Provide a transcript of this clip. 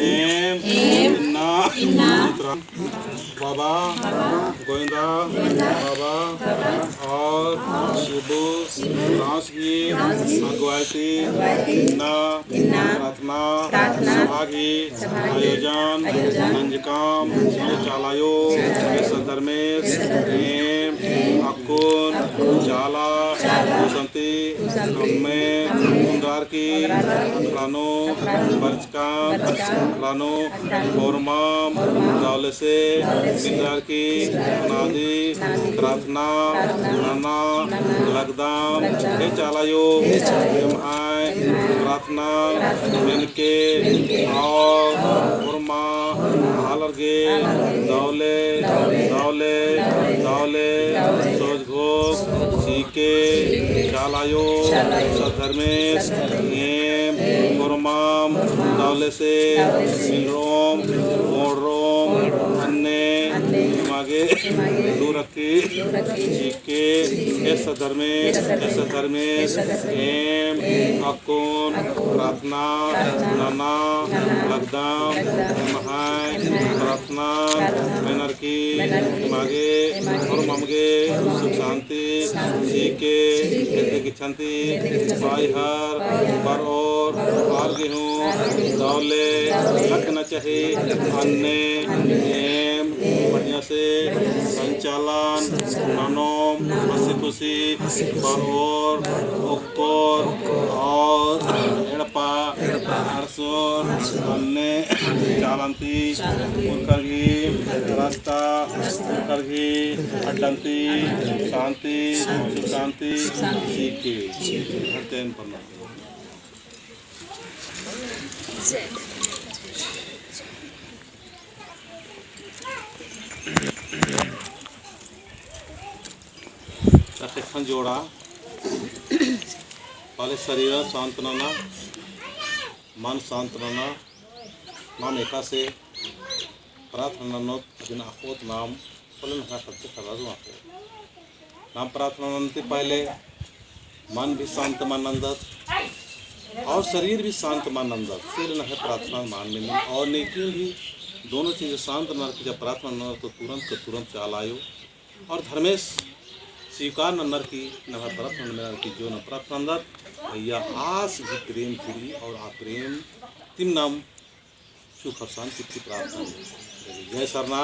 M इन्ना बाबा गोविंदा बाबा और शिबू की अगुवाई इन्ना प्रार्थना सभा की आयोजन अंजकाम चालायो सदरमेश एम अकुन चाला संति अम्मे कुंडार की लानो बर्चकाम लानो फॉर्माम दावले से बिंदार की नादी प्रार्थना नाना लगदाम हे चालायो आय प्रार्थना इनके और फॉर्मा हालरगे दावले दावले दावले सोजघोष सीके चालायो सधर्मेश एम फॉर्माम दावले से मिलरोम मोड़रोम अन्ने मागे दूरकी सीके ऐसा धर्मेश एम अकुन प्रार्थना नाना लगदाम महाय प्रार्थना बैनर की मागे और ममगे सुख शांति सीके कहते की शांति बाहर पर और गेहूँ दौले लगना चाहिए अन्य एम बढ़िया से संचालन नानोम हंसी खुशी पर और एड़पा हर्षोर अन्य चालंती मुर्खर्गी रास्ता मुर्खर्गी अड्डंती शांति सुख शांति सीखे अध्ययन करना जोड़ा पहले शरीर शांत रहना मन शांत रहना नाम एका से प्रार्थना बिना अखोत नाम फलन सत्य खराजू नाम प्रार्थना पहले मन भी शांत मानंदत और शरीर भी शांत मानंदत फिर न है प्रार्थना मान में और नेकी भी दोनों चीज़ें शांत न जब प्रार्थना न तो तुरंत चालायो और धर्मेश स्वीकार नर की न प्रार्थना की जो न प्रार्थना भैया आस भी प्रेम पूरी और आ प्रेम तिम नाम सुख और शांति की प्रार्थना जय सरना